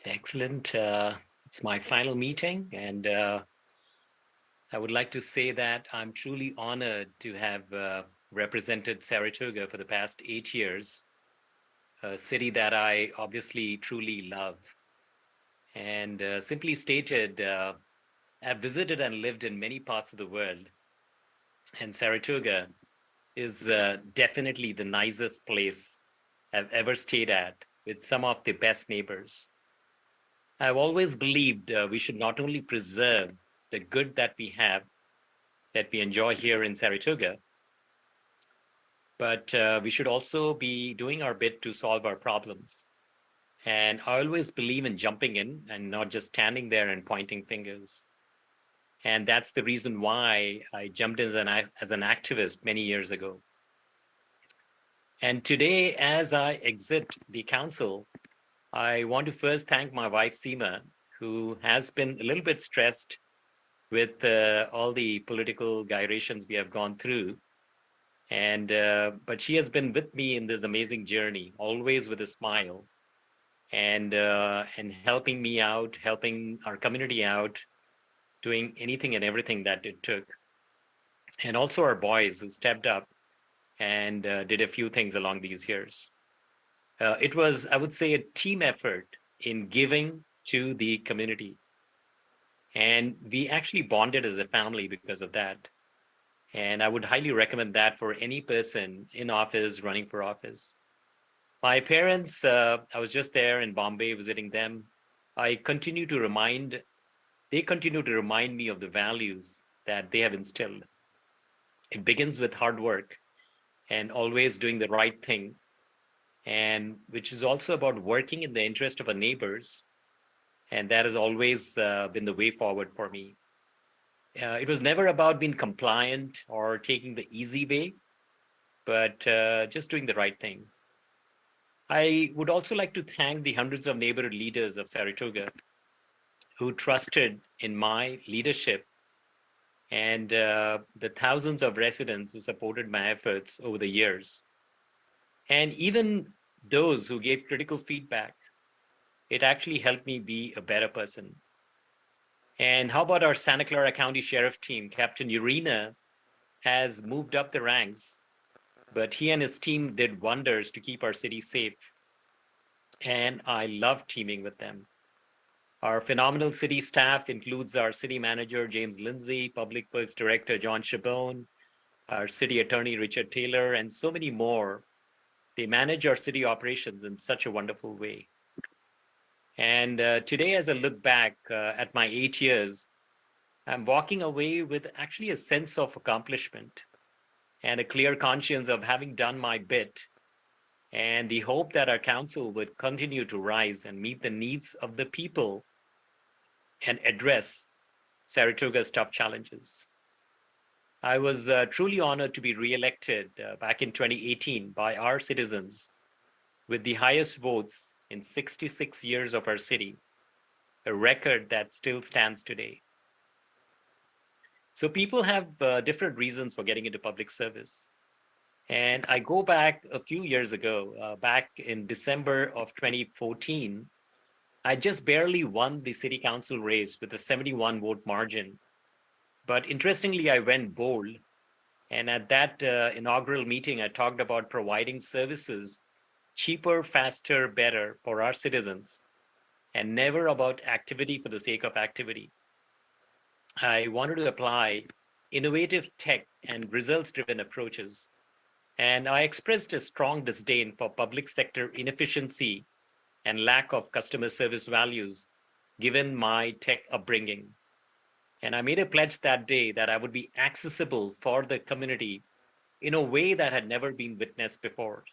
Excellent. It's my final meeting, and I would like to say that I'm truly honored to have represented Saratoga for the past 8 years, a city that I obviously truly love. And simply stated, I've visited and lived in many parts of the world, and Saratoga is definitely the nicest place I've ever stayed at, with some of the best neighbors. I've always believed we should not only preserve the good that we have, that we enjoy here in Saratoga, but we should also be doing our bit to solve our problems. And I always believe in jumping in and not just standing there and pointing fingers. And that's the reason why I jumped in as an activist many years ago. And today, as I exit the council, I want to first thank my wife, Seema, who has been a little bit stressed with all the political gyrations we have gone through. And but she has been with me in this amazing journey, always with a smile, and helping me out, helping our community out, doing anything and everything that it took. And also our boys who stepped up and did a few things along these years. It was, I would say, a team effort in giving to the community. And we actually bonded as a family because of that. And I would highly recommend that for any person in office, running for office. My parents, I was just there in Bombay visiting them. I continue to remind, they continue to remind me of the values that they have instilled. It begins with hard work and always doing the right thing, and which is also about working in the interest of our neighbors. And that has always been the way forward for me. It was never about being compliant or taking the easy way, but just doing the right thing. I would also like to thank the hundreds of neighborhood leaders of Saratoga who trusted in my leadership, and the thousands of residents who supported my efforts over the years. And even those who gave critical feedback, it actually helped me be a better person. And how about our Santa Clara County Sheriff team? Captain Urena has moved up the ranks, but he and his team did wonders to keep our city safe. And I love teaming with them. Our phenomenal city staff includes our city manager, James Lindsay, public works director, John Chabone, our city attorney, Richard Taylor, and so many more. They manage our city operations in such a wonderful way. And today, as I look back at my 8 years, I'm walking away with actually a sense of accomplishment and a clear conscience of having done my bit, and the hope that our council would continue to rise and meet the needs of the people and address Saratoga's tough challenges. I was truly honored to be reelected back in 2018 by our citizens with the highest votes in 66 years of our city, a record that still stands today. So people have different reasons for getting into public service. And I go back a few years ago, back in December of 2014, I just barely won the city council race with a 71 vote margin. But interestingly, I went bold. And at that inaugural meeting, I talked about providing services cheaper, faster, better for our citizens, and never about activity for the sake of activity. I wanted to apply innovative tech and results driven approaches. And I expressed a strong disdain for public sector inefficiency and lack of customer service values, given my tech upbringing. And I made a pledge that day that I would be accessible for the community in a way that had never been witnessed before.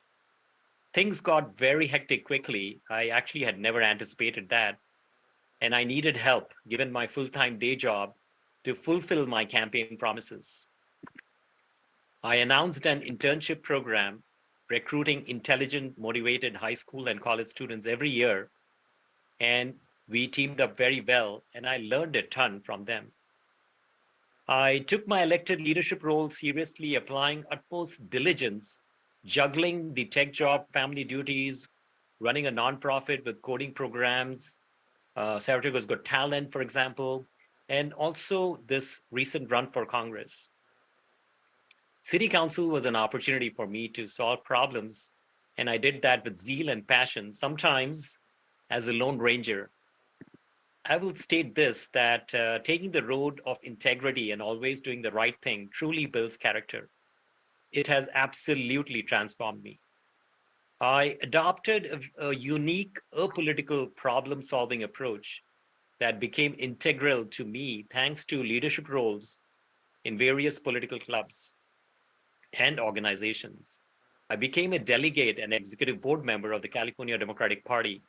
Things got very hectic quickly. I actually had never anticipated that. And I needed help, given my full time day job, to fulfill my campaign promises. I announced an internship program recruiting intelligent, motivated high school and college students every year. And we teamed up very well, and I learned a ton from them. I took my elected leadership role seriously, applying utmost diligence, juggling the tech job, family duties, running a nonprofit with coding programs. Saratoga's Got Talent, for example, and also this recent run for Congress. City Council was an opportunity for me to solve problems, and I did that with zeal and passion, sometimes as a lone ranger. I will state this that taking the road of integrity and always doing the right thing truly builds character. It has absolutely transformed me. I adopted a unique apolitical problem solving approach that became integral to me thanks to leadership roles in various political clubs and organizations. I became a delegate and executive board member of the California Democratic Party.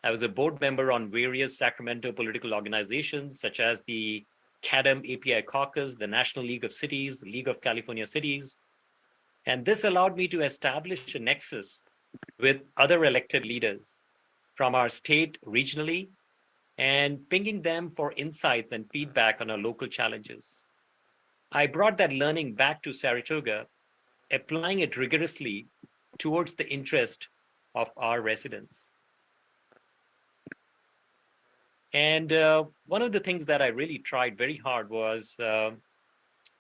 I was a board member on various Sacramento political organizations, such as the CADM API Caucus, the National League of Cities, the League of California Cities. And this allowed me to establish a nexus with other elected leaders from our state regionally and pinging them for insights and feedback on our local challenges. I brought that learning back to Saratoga, applying it rigorously towards the interest of our residents. And one of the things that I really tried very hard was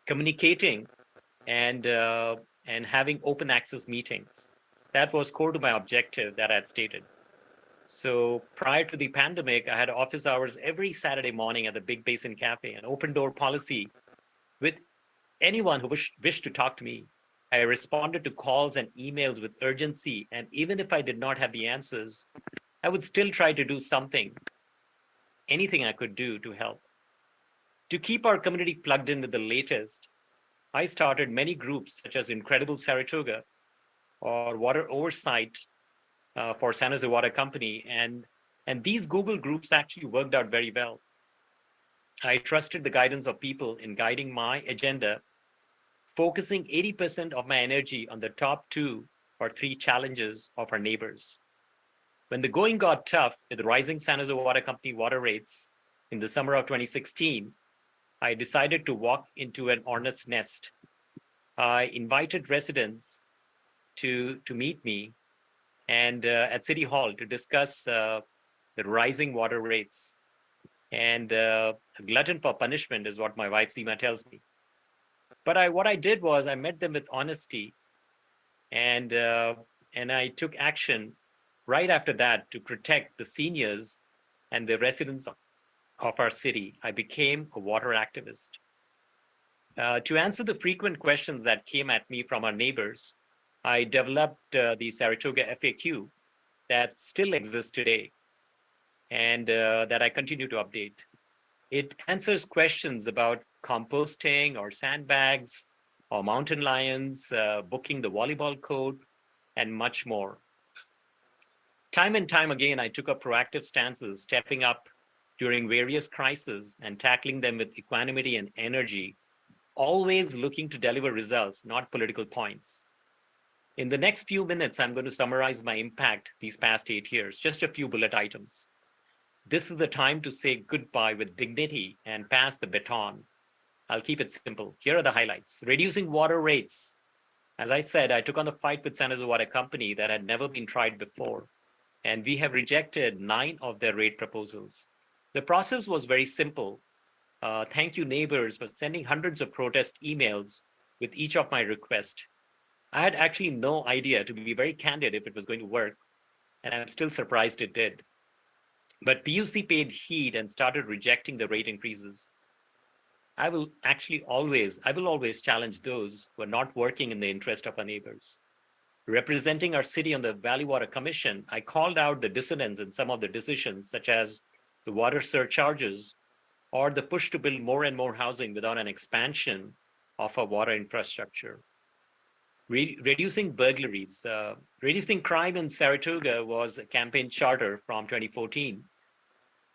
communicating and uh, and having open access meetings. That was core to my objective that I had stated. So prior to the pandemic, I had office hours every Saturday morning at the Big Basin Cafe, an open door policy with anyone who wished to talk to me. I responded to calls and emails with urgency, and even if I did not have the answers, I would still try to do something, anything I could do to help. To keep our community plugged in with the latest, I started many groups such as Incredible Saratoga or Water Oversight for San Jose Water Company, and these Google groups actually worked out very well. I trusted the guidance of people in guiding my agenda, focusing 80% of my energy on the top two or three challenges of our neighbors. When the going got tough with rising San Jose Water Company water rates in the summer of 2016, I decided to walk into an hornet's nest. I invited residents to meet me and at City Hall to discuss the rising water rates. And a glutton for punishment is what my wife Seema tells me. But what I did was I met them with honesty, and uh, and I took action right after that to protect the seniors and the residents of our city. I became a water activist. To answer the frequent questions that came at me from our neighbors, I developed the Saratoga FAQ that still exists today and that I continue to update. It answers questions about composting or sandbags or mountain lions, booking the volleyball court, and much more. Time and time again, I took up proactive stances, stepping up during various crises and tackling them with equanimity and energy, always looking to deliver results, not political points. In the next few minutes, I'm going to summarize my impact these past 8 years, just a few bullet items. This is the time to say goodbye with dignity and pass the baton. I'll keep it simple. Here are the highlights. Reducing water rates. As I said, I took on the fight with San Jose Water Company that had never been tried before, and we have rejected 9 of their rate proposals. The process was very simple. Thank you, neighbors, for sending hundreds of protest emails with each of my requests. I had actually no idea, to be very candid, if it was going to work, and I'm still surprised it did. But PUC paid heed and started rejecting the rate increases. I will always challenge those who are not working in the interest of our neighbors. Representing our city on the Valley Water Commission, I called out the dissonance in some of the decisions, such as the water surcharges or the push to build more and more housing without an expansion of our water infrastructure. Reducing burglaries. Reducing crime in Saratoga was a campaign charter from 2014.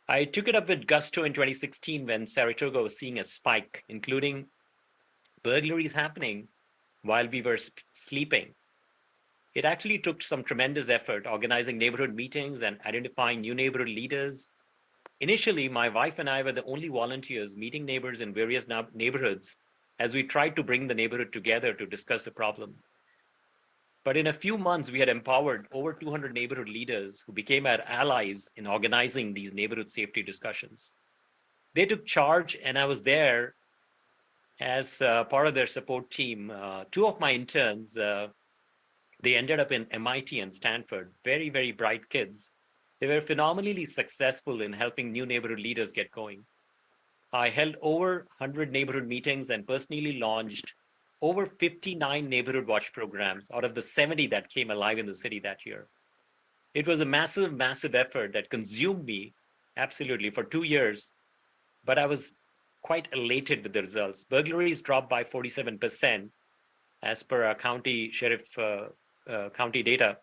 I took it up with gusto in 2016 when Saratoga was seeing a spike, including burglaries happening while we were sleeping. It actually took some tremendous effort organizing neighborhood meetings and identifying new neighborhood leaders. Initially, my wife and I were the only volunteers meeting neighbors in various neighborhoods as we tried to bring the neighborhood together to discuss the problem. But in a few months, we had empowered over 200 neighborhood leaders who became our allies in organizing these neighborhood safety discussions. They took charge, and I was there as part of their support team. Two of my interns, they ended up in MIT and Stanford, very, very bright kids. They were phenomenally successful in helping new neighborhood leaders get going. I held over 100 neighborhood meetings and personally launched over 59 neighborhood watch programs out of the 70 that came alive in the city that year. It was a massive, massive effort that consumed me absolutely for 2 years, but I was quite elated with the results. Burglaries dropped by 47% as per our county sheriff county data.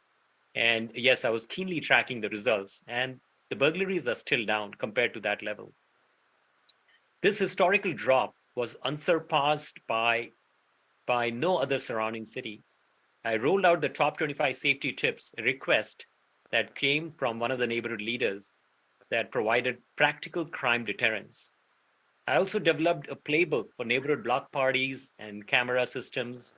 And yes, I was keenly tracking the results, and the burglaries are still down compared to that level. This historical drop was unsurpassed by no other surrounding city. I rolled out the top 25 safety tips, a request that came from one of the neighborhood leaders that provided practical crime deterrence. I also developed a playbook for neighborhood block parties and camera systems,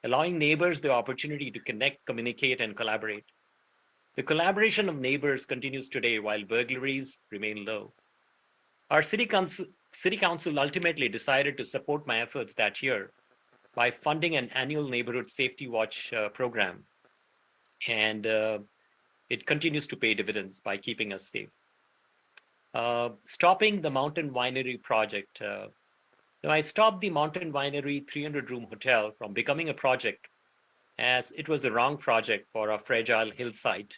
allowing neighbors the opportunity to connect, communicate, and collaborate. The collaboration of neighbors continues today while burglaries remain low. Our city council ultimately decided to support my efforts that year by funding an annual neighborhood safety watch program, and it continues to pay dividends by keeping us safe. Stopping the Mountain Winery project. I stopped the Mountain Winery 300-room hotel from becoming a project as it was the wrong project for a fragile hillside.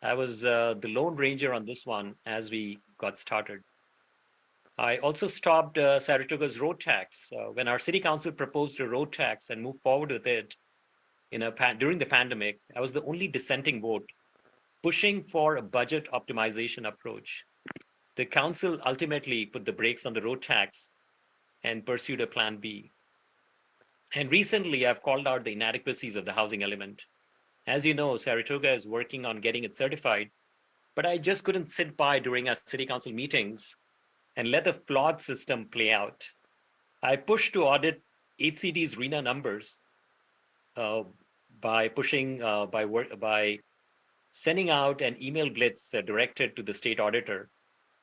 I was the lone ranger on this one as we got started. I also stopped Saratoga's road tax. When our city council proposed a road tax and moved forward with it during the pandemic, I was the only dissenting vote, pushing for a budget optimization approach. The council ultimately put the brakes on the road tax and pursued a plan B. And recently, I've called out the inadequacies of the housing element. As you know, Saratoga is working on getting it certified, but I just couldn't sit by during our city council meetings and let the flawed system play out. I pushed to audit HCD's RENA numbers uh, by pushing by sending out an email blitz directed to the state auditor,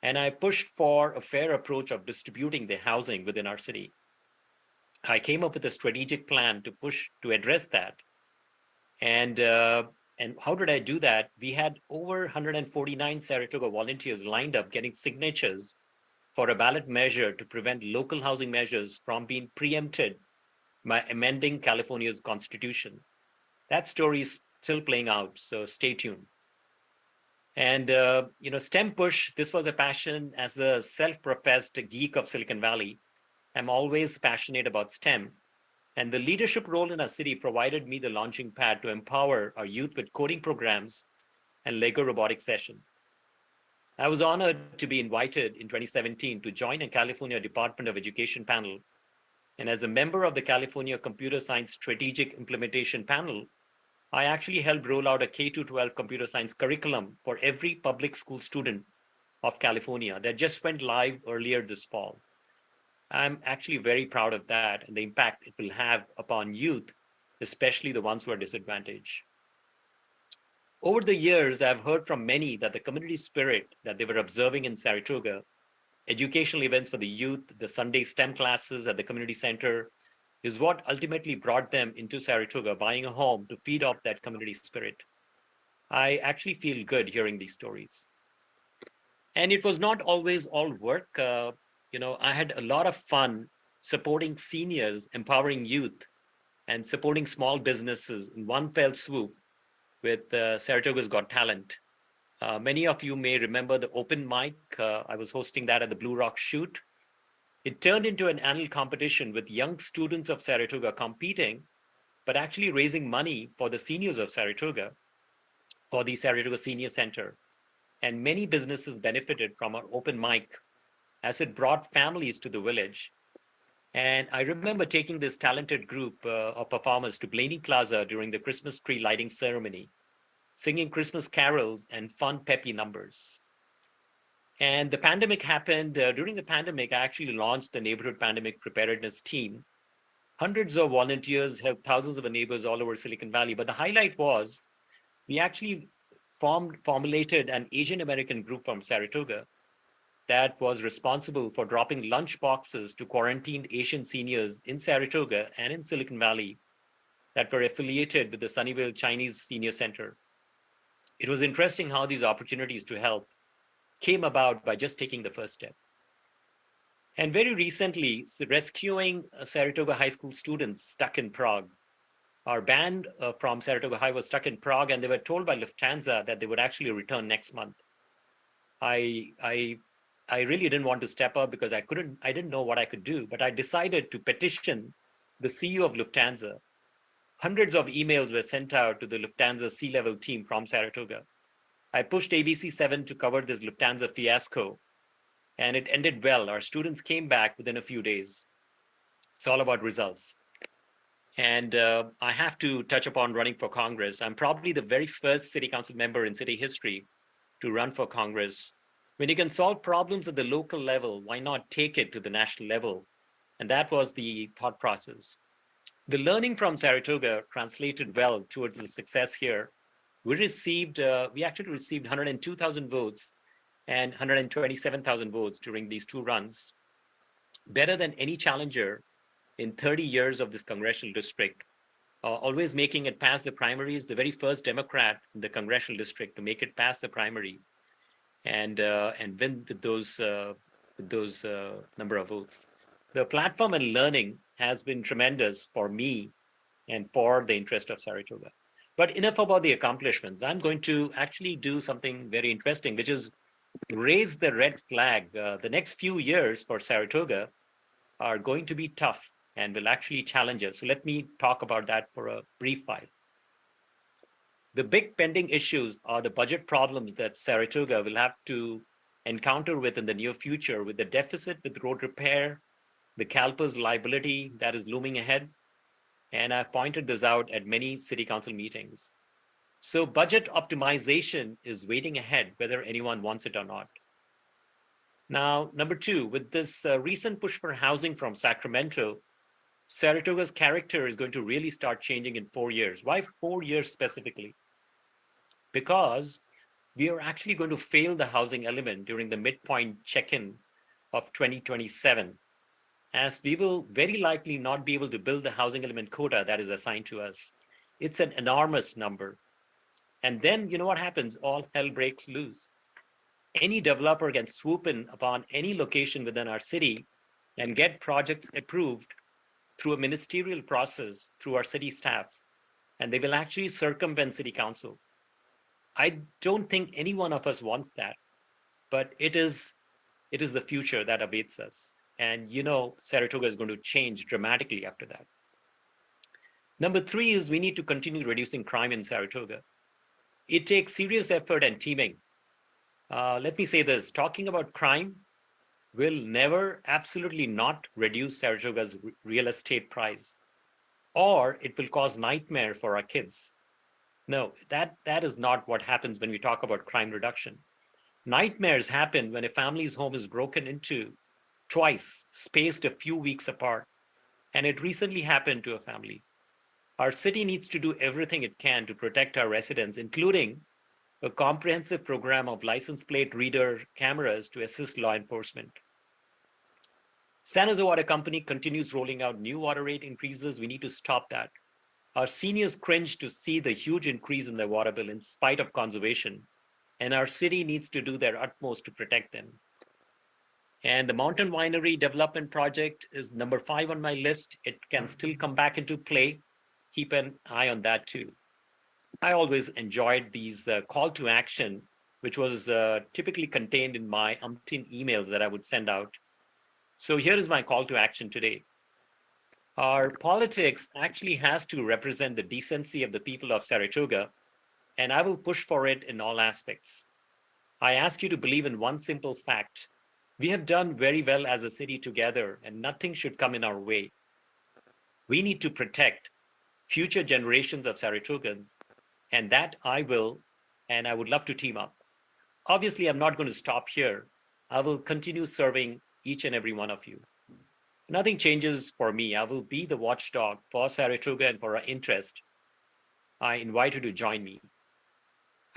and I pushed for a fair approach of distributing the housing within our city. I came up with a strategic plan to push to address that, and how did I do that? We had over 149 Saratoga volunteers lined up getting signatures for a ballot measure to prevent local housing measures from being preempted by amending California's constitution. That story is still playing out, so stay tuned. And STEM push. This was a passion as a self-professed geek of Silicon Valley. I'm always passionate about STEM, and the leadership role in our city provided me the launching pad to empower our youth with coding programs and Lego robotic sessions. I was honored to be invited in 2017 to join a California Department of Education panel. And as a member of the California Computer Science Strategic Implementation Panel, I actually helped roll out a K-12 computer science curriculum for every public school student of California that just went live earlier this fall. I'm actually very proud of that and the impact it will have upon youth, especially the ones who are disadvantaged. Over the years, I've heard from many that the community spirit that they were observing in Saratoga, educational events for the youth, the Sunday STEM classes at the community center, is what ultimately brought them into Saratoga, buying a home to feed off that community spirit. I actually feel good hearing these stories. And it was not always all work. I had a lot of fun supporting seniors, empowering youth, and supporting small businesses in one fell swoop with Saratoga's Got Talent. Many of you may remember the open mic. I was hosting that at the Blue Rock Shoot. It turned into an annual competition with young students of Saratoga competing, but actually raising money for the seniors of Saratoga for the Saratoga Senior Center. And many businesses benefited from our open mic as it brought families to the village. And I remember taking this talented group of performers to Blaney Plaza during the Christmas tree lighting ceremony, singing Christmas carols and fun, peppy numbers. And the pandemic happened. During the pandemic, I actually launched the neighborhood pandemic preparedness team. Hundreds of volunteers helped thousands of neighbors all over Silicon Valley. But the highlight was we actually formulated an Asian American group from Saratoga that was responsible for dropping lunch boxes to quarantined Asian seniors in Saratoga and in Silicon Valley that were affiliated with the Sunnyvale Chinese Senior Center. It was interesting how these opportunities to help came about by just taking the first step. And very recently, rescuing Saratoga High School students stuck in Prague. Our band from Saratoga High was stuck in Prague, and they were told by Lufthansa that they would actually return next month. I I I really didn't want to step up because I didn't know what I could do, but I decided to petition the CEO of Lufthansa. Hundreds of emails were sent out to the Lufthansa C-level team from Saratoga. I pushed ABC7 to cover this Lufthansa fiasco, and it ended well. Our students came back within a few days. It's all about results. And I have to touch upon running for Congress. I'm probably the very first city council member in city history to run for Congress. When you can solve problems at the local level, why not take it to the national level? And that was the thought process. The learning from Saratoga translated well towards the success here. We actually received 102,000 votes and 127,000 votes during these two runs, better than any challenger in 30 years of this congressional district. Always making it past the primaries, the very first Democrat in the congressional district to make it past the primary and win with those number of votes. The platform and learning has been tremendous for me and for the interest of Saratoga. But enough about the accomplishments. I'm going to actually do something very interesting, which is raise the red flag. The next few years for Saratoga are going to be tough and will actually challenge us. So let me talk about that for a brief while. The big pending issues are the budget problems that Saratoga will have to encounter with in the near future, with the deficit with road repair, the CalPERS liability that is looming ahead. And I've pointed this out at many city council meetings. So budget optimization is waiting ahead, whether anyone wants it or not. Now, number two, with this recent push for housing from Sacramento, Saratoga's character is going to really start changing in 4 years. Why 4 years specifically? Because we are actually going to fail the housing element during the midpoint check-in of 2027, as we will very likely not be able to build the housing element quota that is assigned to us. It's an enormous number. And then you know what happens? All hell breaks loose. Any developer can swoop in upon any location within our city and get projects approved through a ministerial process through our city staff, and they will actually circumvent city council. I don't think any one of us wants that, but it is the future that awaits us. And you know, Saratoga is going to change dramatically after that. Number three is we need to continue reducing crime in Saratoga. It takes serious effort and teaming. Let me say this, talking about crime will never, absolutely not reduce Saratoga's real estate price, or it will cause nightmare for our kids. No, that is not what happens when we talk about crime reduction. Nightmares happen when a family's home is broken into twice, spaced a few weeks apart. And it recently happened to a family. Our city needs to do everything it can to protect our residents, including a comprehensive program of license plate reader cameras to assist law enforcement. San Jose Water Company continues rolling out new water rate increases. We need to stop that. Our seniors cringe to see the huge increase in their water bill in spite of conservation, and our city needs to do their utmost to protect them. And the Mountain Winery development project is number 5 on my list. It can still come back into play. Keep an eye on that too. I always enjoyed these call to action, which was typically contained in my umpteen emails that I would send out. So here is my call to action today. Our politics actually has to represent the decency of the people of Saratoga, and I will push for it in all aspects. I ask you to believe in one simple fact. We have done very well as a city together, and nothing should come in our way. We need to protect future generations of Saratogans, and that I will, and I would love to team up. Obviously, I'm not going to stop here. I will continue serving each and every one of you. Nothing changes for me. I will be the watchdog for Saratoga and for our interest. I invite you to join me.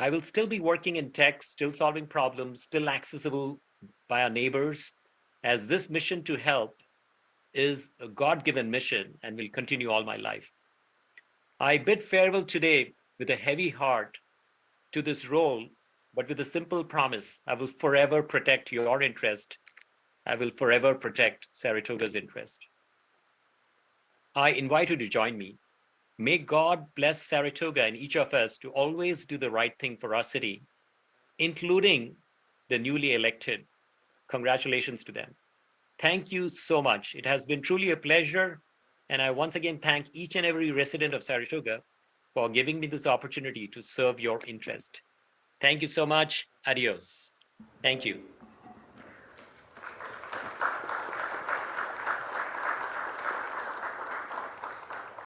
I will still be working in tech, still solving problems, still accessible by our neighbors, as this mission to help is a God given mission and will continue all my life. I bid farewell today with a heavy heart to this role, but with a simple promise: I will forever protect your interest. I will forever protect Saratoga's interest. I invite you to join me. May God bless Saratoga and each of us to always do the right thing for our city, including the newly elected. Congratulations to them. Thank you so much. It has been truly a pleasure. And I once again thank each and every resident of Saratoga for giving me this opportunity to serve your interest. Thank you so much. Adios. Thank you.